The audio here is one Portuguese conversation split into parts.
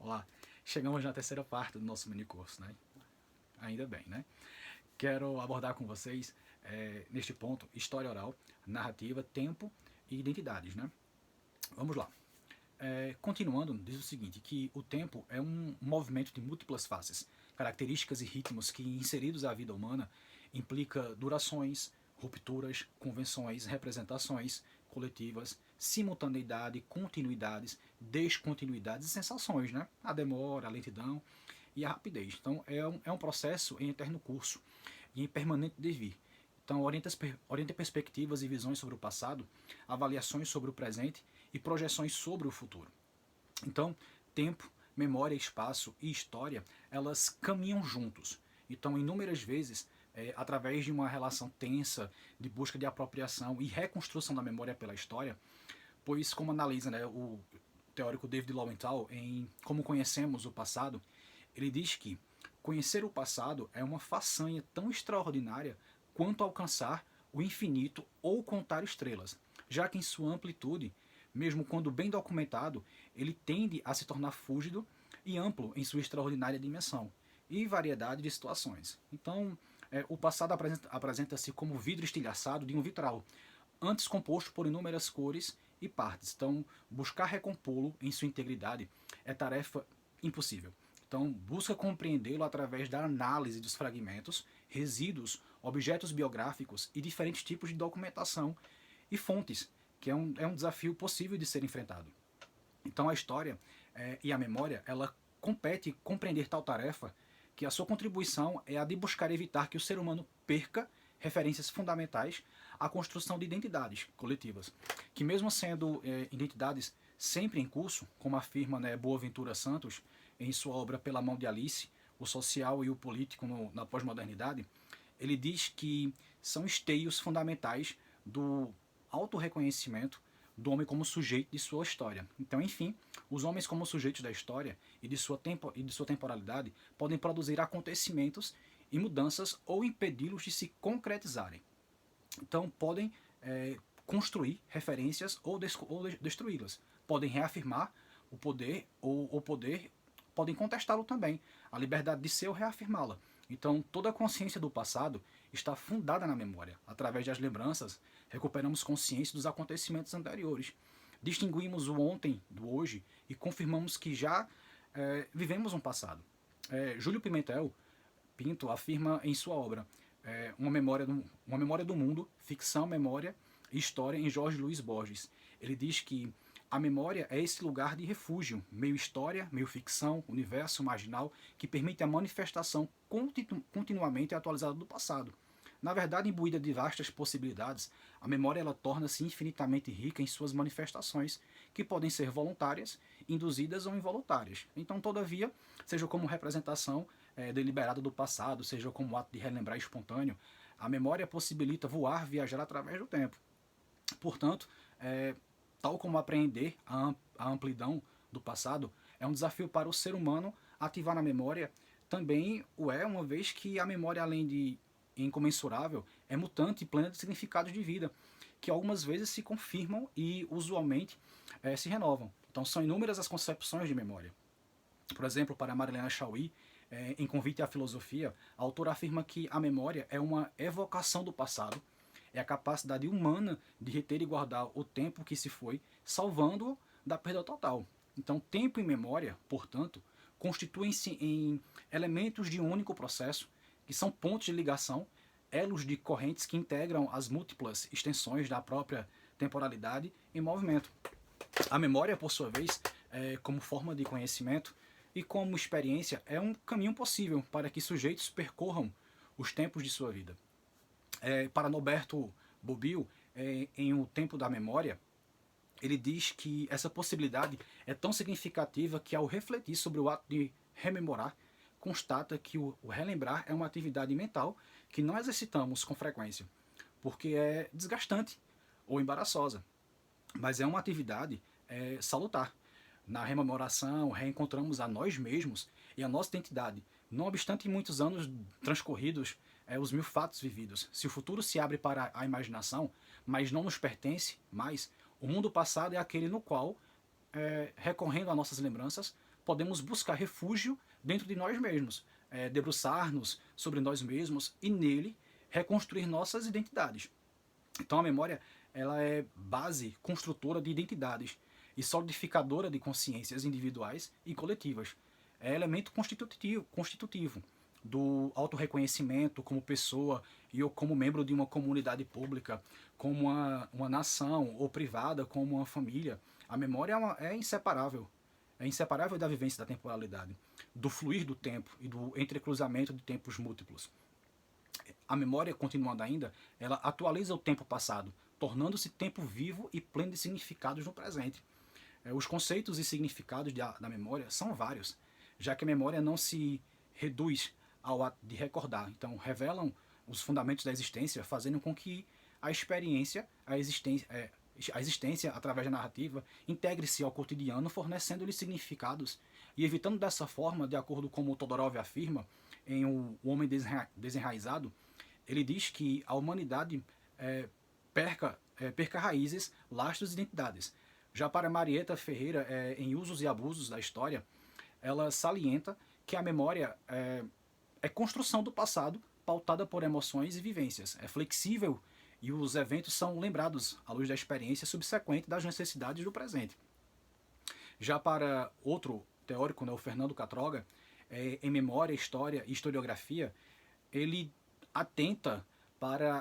Olá, chegamos na terceira parte do nosso minicurso, né? Ainda bem, né? Quero abordar com vocês, neste ponto, história oral, narrativa, tempo e identidades, né? Vamos lá. Continuando, diz o seguinte, que o tempo é um movimento de múltiplas faces, características e ritmos que, inseridos à vida humana, implica durações, rupturas, convenções, representações coletivas, simultaneidade, continuidades, descontinuidades e sensações, né? A demora, a lentidão e a rapidez. Então, é um processo em eterno curso e em permanente devir. Então, orienta perspectivas e visões sobre o passado, avaliações sobre o presente e projeções sobre o futuro. Então, tempo, memória, espaço e história, elas caminham juntos. Então, inúmeras vezes, através de uma relação tensa de busca de apropriação e reconstrução da memória pela história, pois, como analisa, né, o teórico David Lowenthal em Como Conhecemos o Passado, ele diz que conhecer o passado é uma façanha tão extraordinária quanto alcançar o infinito ou contar estrelas, já que em sua amplitude, mesmo quando bem documentado, ele tende a se tornar fúlgido e amplo em sua extraordinária dimensão e variedade de situações. Então, o passado apresenta-se como vidro estilhaçado de um vitral, antes composto por inúmeras cores e partes. Então, buscar recompô-lo em sua integridade é tarefa impossível. Então, busca compreendê-lo através da análise dos fragmentos, resíduos, objetos biográficos e diferentes tipos de documentação e fontes, que é um desafio possível de ser enfrentado. Então, a história e a memória, ela compete compreender tal tarefa que a sua contribuição é a de buscar evitar que o ser humano perca referências fundamentais à construção de identidades coletivas, que mesmo sendo identidades sempre em curso, como afirma, né, Boaventura Santos em sua obra Pela Mão de Alice, o social e o político na pós-modernidade, ele diz que são esteios fundamentais do autorreconhecimento do homem como sujeito de sua história. Então, enfim, os homens como sujeitos da história e de sua temporalidade podem produzir acontecimentos e mudanças ou impedi-los de se concretizarem. Então, podem construir referências ou destruí-las. Podem reafirmar o poder ou o poder podem contestá-lo também, a liberdade de ser ou reafirmá-la. Então, toda a consciência do passado está fundada na memória. Através das lembranças, recuperamos consciência dos acontecimentos anteriores. Distinguimos o ontem do hoje e confirmamos que já vivemos um passado. Júlio Pimentel Pinto afirma em sua obra uma memória do mundo, ficção, memória e história em Jorge Luiz Borges. Ele diz que a memória é esse lugar de refúgio, meio história, meio ficção, universo marginal, que permite a manifestação continuamente atualizada do passado. Na verdade, imbuída de vastas possibilidades, a memória ela torna-se infinitamente rica em suas manifestações, que podem ser voluntárias, induzidas ou involuntárias. Então, todavia, seja como representação deliberada do passado, seja como ato de relembrar espontâneo, a memória possibilita voar, viajar através do tempo. Portanto, tal como apreender a amplidão do passado, é um desafio para o ser humano ativar na memória, também o é, uma vez que a memória, além de incomensurável, é mutante e plena de significados de vida, que algumas vezes se confirmam e usualmente se renovam. Então são inúmeras as concepções de memória. Por exemplo, para Marilena Chauí, em Convite à Filosofia, a autora afirma que a memória é uma evocação do passado, é a capacidade humana de reter e guardar o tempo que se foi, salvando-o da perda total. Então, tempo e memória, portanto, constituem-se em elementos de um único processo, que são pontos de ligação, elos de correntes que integram as múltiplas extensões da própria temporalidade em movimento. A memória, por sua vez, como forma de conhecimento e como experiência, é um caminho possível para que sujeitos percorram os tempos de sua vida. Para Norberto Bobbio, em O Tempo da Memória, ele diz que essa possibilidade é tão significativa que, ao refletir sobre o ato de rememorar, constata que o relembrar é uma atividade mental que não exercitamos com frequência, porque é desgastante ou embaraçosa, mas é uma atividade salutar. Na rememoração, reencontramos a nós mesmos e a nossa identidade, não obstante muitos anos transcorridos, os mil fatos vividos. Se o futuro se abre para a imaginação, mas não nos pertence mais, o mundo passado é aquele no qual, recorrendo a nossas lembranças, podemos buscar refúgio dentro de nós mesmos, debruçar-nos sobre nós mesmos e nele reconstruir nossas identidades. Então a memória ela é base construtora de identidades e solidificadora de consciências individuais e coletivas. É elemento constitutivo do autorreconhecimento como pessoa e ou como membro de uma comunidade pública, como uma nação ou privada, como uma família. A memória é inseparável. É inseparável da vivência da temporalidade, do fluir do tempo e do entrecruzamento de tempos múltiplos. A memória, continuando ainda, ela atualiza o tempo passado, tornando-se tempo vivo e pleno de significados no presente. Os conceitos e significados da memória são vários, já que a memória não se reduz ao ato de recordar. Então, revelam os fundamentos da existência, fazendo com que a experiência, a existência através da narrativa, integre-se ao cotidiano, fornecendo-lhe significados e evitando dessa forma, de acordo com o Todorov afirma, em O Homem Desenraizado, ele diz que a humanidade perca raízes, lastros e identidades. Já para Marieta Ferreira, em Usos e Abusos da História, ela salienta que a memória é construção do passado pautada por emoções e vivências. É flexível e os eventos são lembrados à luz da experiência subsequente das necessidades do presente. Já para outro teórico, o Fernando Catroga, em Memória, História e Historiografia, ele atenta para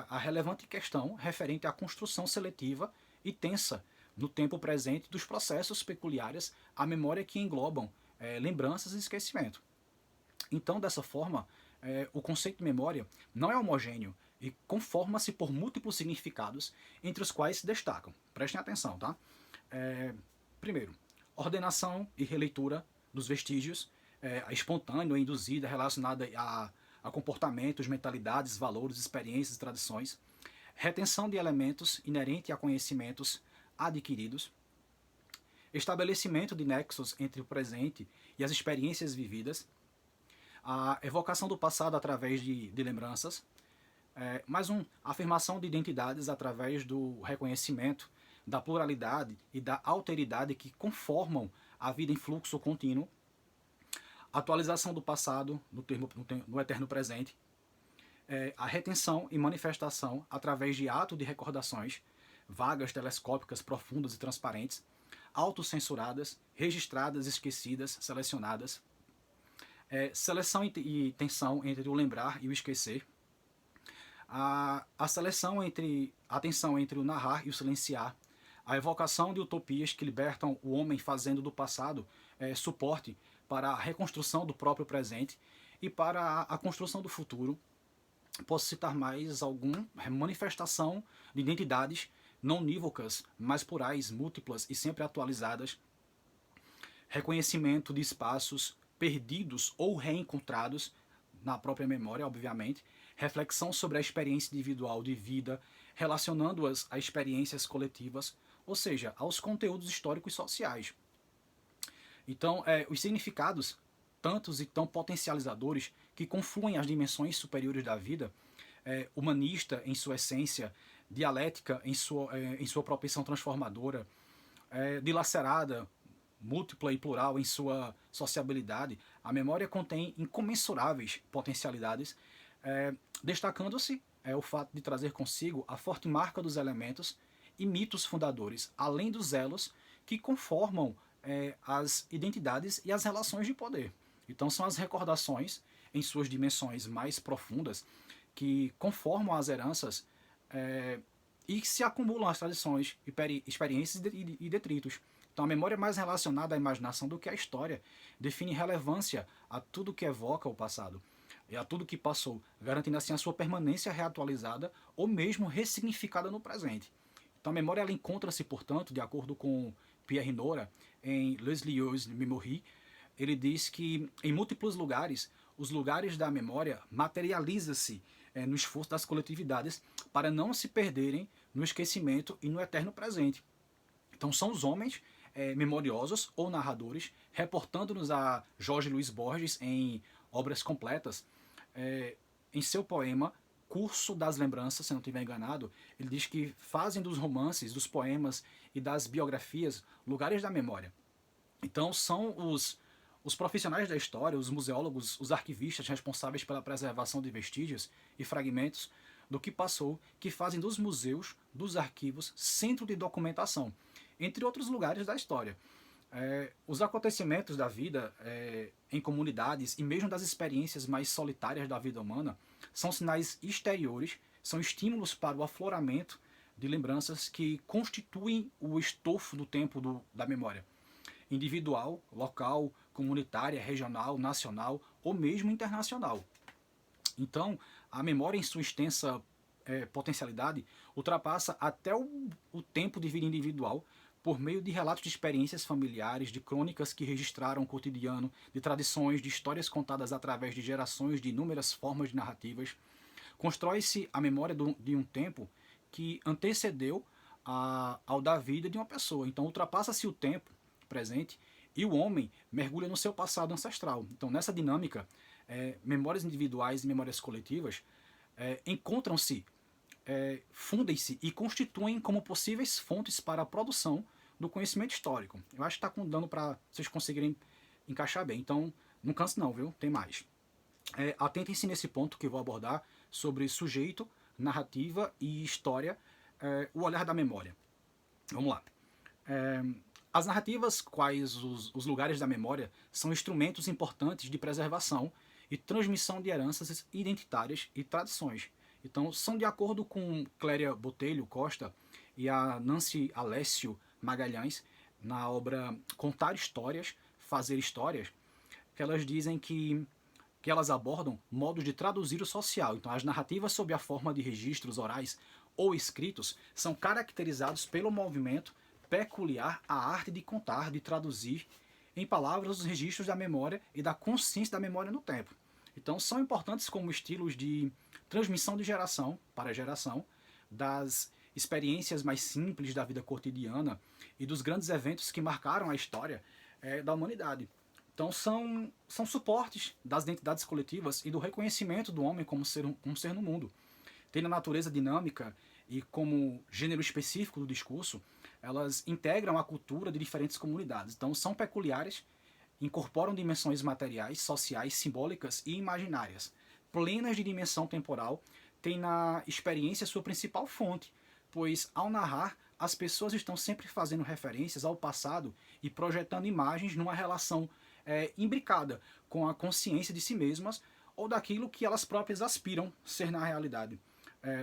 a relevante questão referente à construção seletiva e tensa no tempo presente dos processos peculiares à memória que englobam lembranças e esquecimento. Então, dessa forma, o conceito de memória não é homogêneo e conforma-se por múltiplos significados, entre os quais se destacam. Prestem atenção, tá? Primeiro, ordenação e releitura dos vestígios, espontânea, induzida, relacionada a comportamentos, mentalidades, valores, experiências e tradições. Retenção de elementos inerente a conhecimentos adquiridos. Estabelecimento de nexos entre o presente e as experiências vividas. A evocação do passado através de lembranças. Afirmação de identidades através do reconhecimento da pluralidade e da alteridade que conformam a vida em fluxo contínuo. Atualização do passado no eterno presente. A retenção e manifestação através de ato de recordações vagas, telescópicas, profundas e transparentes, autocensuradas, registradas, esquecidas, selecionadas. Seleção e tensão entre o lembrar e o esquecer. A seleção a tensão entre o narrar e o silenciar. A evocação de utopias que libertam o homem, fazendo do passado suporte para a reconstrução do próprio presente e para a construção do futuro. Posso citar mais alguma manifestação de identidades não unívocas, mas plurais, múltiplas e sempre atualizadas. Reconhecimento de espaços perdidos ou reencontrados na própria memória, obviamente. Reflexão sobre a experiência individual de vida, relacionando-as a experiências coletivas, ou seja, aos conteúdos históricos e sociais. Então, os significados, tantos e tão potencializadores, que confluem as dimensões superiores da vida, humanista em sua essência, dialética em sua propensão transformadora, dilacerada, múltipla e plural em sua sociabilidade, a memória contém incomensuráveis potencialidades, destacando-se o fato de trazer consigo a forte marca dos elementos e mitos fundadores, além dos elos que conformam as identidades e as relações de poder. Então são as recordações, em suas dimensões mais profundas, que conformam as heranças e que se acumulam as tradições, experiências e detritos. Então a memória é mais relacionada à imaginação do que à história, define relevância a tudo que evoca o passado e a tudo que passou, garantindo assim a sua permanência reatualizada ou mesmo ressignificada no presente. Então a memória ela encontra-se, portanto, de acordo com Pierre Nora, em Les Lieux de Memorie, ele diz que em múltiplos lugares, os lugares da memória materializa-se no esforço das coletividades para não se perderem no esquecimento e no eterno presente. Então são os homens memoriosos ou narradores, reportando-nos a Jorge Luiz Borges em Obras Completas, em seu poema Curso das Lembranças, se não estiver enganado, ele diz que fazem dos romances, dos poemas e das biografias lugares da memória. Então são os profissionais da história, os museólogos, os arquivistas responsáveis pela preservação de vestígios e fragmentos do que passou, que fazem dos museus, dos arquivos, centro de documentação, entre outros lugares da história. Os acontecimentos da vida em comunidades e mesmo das experiências mais solitárias da vida humana são sinais exteriores, são estímulos para o afloramento de lembranças que constituem o estofo do tempo da memória individual, local, comunitária, regional, nacional ou mesmo internacional. Então, a memória em sua extensa potencialidade ultrapassa até o tempo de vida individual por meio de relatos de experiências familiares, de crônicas que registraram o cotidiano, de tradições, de histórias contadas através de gerações de inúmeras formas de narrativas. Constrói-se a memória de um tempo que antecedeu ao da vida de uma pessoa. Então, ultrapassa-se o tempo presente e o homem mergulha no seu passado ancestral. Então, nessa dinâmica, memórias individuais e memórias coletivas encontram-se, fundem-se e constituem como possíveis fontes para a produção do conhecimento histórico. Eu acho que está dando para vocês conseguirem encaixar bem. Então, não canse não, viu? Tem mais. Atentem-se nesse ponto que eu vou abordar sobre sujeito, narrativa e história, o olhar da memória. Vamos lá. As narrativas, quais os lugares da memória, são instrumentos importantes de preservação e transmissão de heranças identitárias e tradições. Então, são de acordo com Cléria Botelho Costa e a Nancy Alessio Magalhães, na obra Contar Histórias, Fazer Histórias, que elas dizem que elas abordam modos de traduzir o social. Então, as narrativas sob a forma de registros orais ou escritos são caracterizados pelo movimento peculiar à arte de contar, de traduzir em palavras os registros da memória e da consciência da memória no tempo. Então, são importantes como estilos de transmissão de geração para geração das experiências mais simples da vida cotidiana e dos grandes eventos que marcaram a história da humanidade. Então, são suportes das identidades coletivas e do reconhecimento do homem como ser no mundo. Tem na natureza dinâmica e como gênero específico do discurso, elas integram a cultura de diferentes comunidades. Então, são peculiares, incorporam dimensões materiais, sociais, simbólicas e imaginárias. Plenas de dimensão temporal, têm na experiência sua principal fonte, pois, ao narrar, as pessoas estão sempre fazendo referências ao passado e projetando imagens numa relação imbricada com a consciência de si mesmas ou daquilo que elas próprias aspiram ser na realidade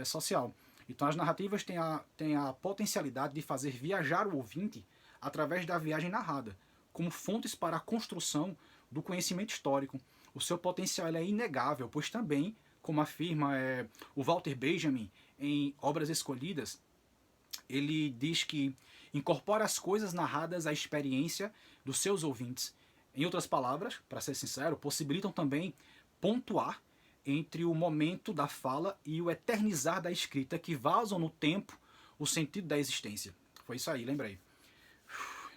social. Então as narrativas têm a potencialidade de fazer viajar o ouvinte através da viagem narrada, como fontes para a construção do conhecimento histórico. O seu potencial é inegável, pois também, como afirma o Walter Benjamin em Obras Escolhidas, ele diz que incorpora as coisas narradas à experiência dos seus ouvintes. Em outras palavras, para ser sincero, possibilitam também pontuar entre o momento da fala e o eternizar da escrita que vazam no tempo o sentido da existência. Foi isso aí, lembrei.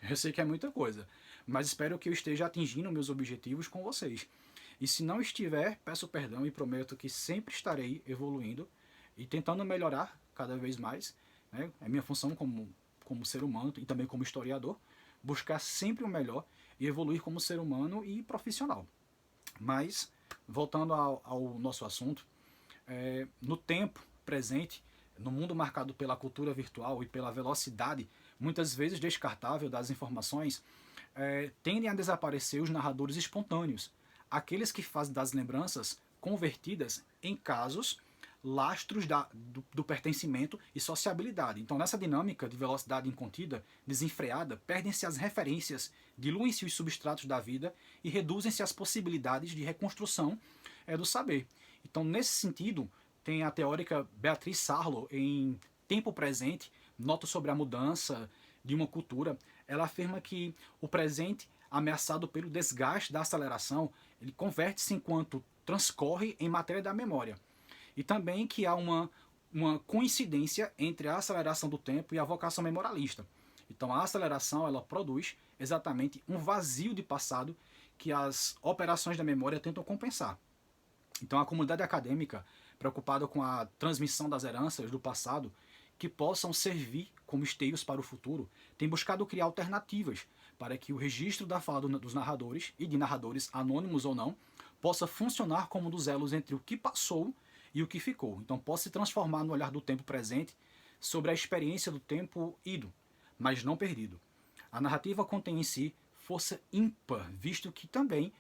Eu sei que é muita coisa, mas espero que eu esteja atingindo meus objetivos com vocês. E se não estiver, peço perdão e prometo que sempre estarei evoluindo e tentando melhorar cada vez mais. Né? É minha função como ser humano e também como historiador, buscar sempre o melhor e evoluir como ser humano e profissional. Mas, voltando ao nosso assunto, no tempo presente, no mundo marcado pela cultura virtual e pela velocidade, muitas vezes descartável das informações, tendem a desaparecer os narradores espontâneos, aqueles que fazem das lembranças convertidas em casos, lastros do pertencimento e sociabilidade. Então, nessa dinâmica de velocidade incontida, desenfreada, perdem-se as referências, diluem-se os substratos da vida e reduzem-se as possibilidades de reconstrução do saber. Então, nesse sentido, tem a teórica Beatriz Sarlo, em Tempo Presente, nota sobre a mudança de uma cultura. Ela afirma que o presente, ameaçado pelo desgaste da aceleração, ele converte-se enquanto transcorre em matéria da memória. E também que há uma coincidência entre a aceleração do tempo e a vocação memorialista. Então a aceleração ela produz exatamente um vazio de passado que as operações da memória tentam compensar. Então a comunidade acadêmica, preocupada com a transmissão das heranças do passado, que possam servir como esteios para o futuro, tem buscado criar alternativas para que o registro da fala dos narradores e de narradores, anônimos ou não, possa funcionar como um dos elos entre o que passou e o que ficou. Então, possa se transformar no olhar do tempo presente sobre a experiência do tempo ido, mas não perdido. A narrativa contém em si força ímpar, visto que também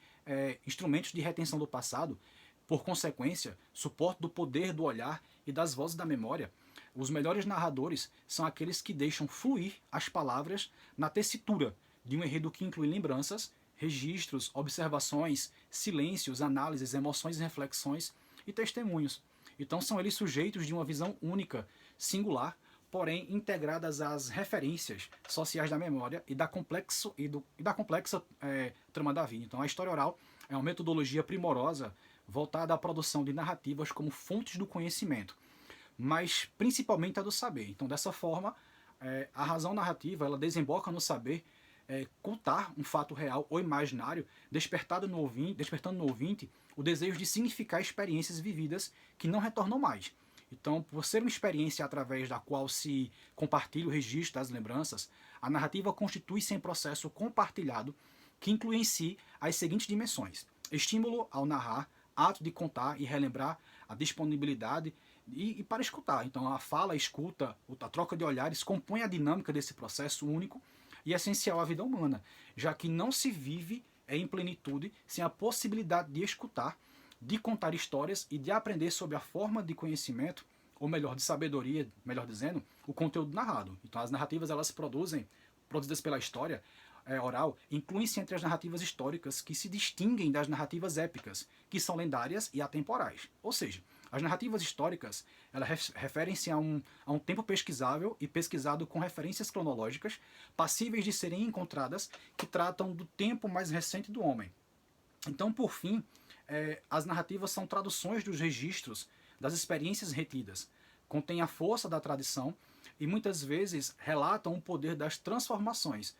instrumentos de retenção do passado, por consequência, suporte do poder do olhar e das vozes da memória. Os melhores narradores são aqueles que deixam fluir as palavras na tessitura de um enredo que inclui lembranças, registros, observações, silêncios, análises, emoções, reflexões e testemunhos. Então são eles sujeitos de uma visão única, singular, porém integradas às referências sociais da memória e da complexa trama da vida. Então a história oral é uma metodologia primorosa voltada à produção de narrativas como fontes do conhecimento, mas principalmente a do saber. Então dessa forma, a razão narrativa ela desemboca no saber contar um fato real ou imaginário, despertando no ouvinte o desejo de significar experiências vividas que não retornam mais. Então, por ser uma experiência através da qual se compartilha o registro das lembranças, a narrativa constitui-se em processo compartilhado que inclui em si as seguintes dimensões: estímulo ao narrar, ato de contar e relembrar, a disponibilidade e para escutar. Então, a fala, a escuta, a troca de olhares compõe a dinâmica desse processo único e essencial à vida humana, já que não se vive em plenitude sem a possibilidade de escutar, de contar histórias e de aprender sobre a forma de conhecimento, ou melhor, de sabedoria, melhor dizendo, o conteúdo narrado. Então as narrativas elas produzidas pela história oral, incluem-se entre as narrativas históricas que se distinguem das narrativas épicas, que são lendárias e atemporais. Ou seja, as narrativas históricas elas referem-se a um tempo pesquisável e pesquisado com referências cronológicas passíveis de serem encontradas que tratam do tempo mais recente do homem. Então, por fim, as narrativas são traduções dos registros das experiências retidas, contêm a força da tradição e muitas vezes relatam o poder das transformações.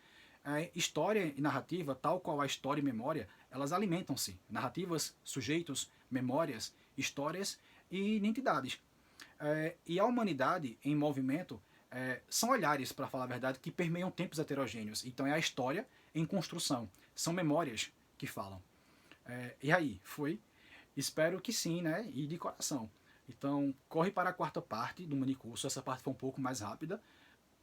História e narrativa, tal qual a história e memória, elas alimentam-se. Narrativas, sujeitos, memórias, histórias e identidades. E a humanidade em movimento são olhares, para falar a verdade, que permeiam tempos heterogêneos. Então é a história em construção. São memórias que falam. E aí, foi? Espero que sim, né? E de coração. Então, corre para a quarta parte do minicurso. Essa parte foi um pouco mais rápida,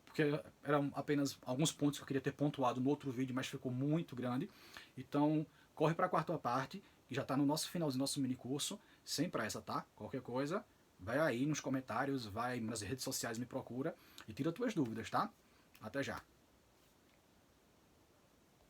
porque eram apenas alguns pontos que eu queria ter pontuado no outro vídeo, mas ficou muito grande. Então, corre para a quarta parte, que já está no nosso finalzinho do nosso minicurso, sem pressa, tá? Qualquer coisa, vai aí nos comentários, vai nas redes sociais, me procura e tira tuas dúvidas, tá? Até já!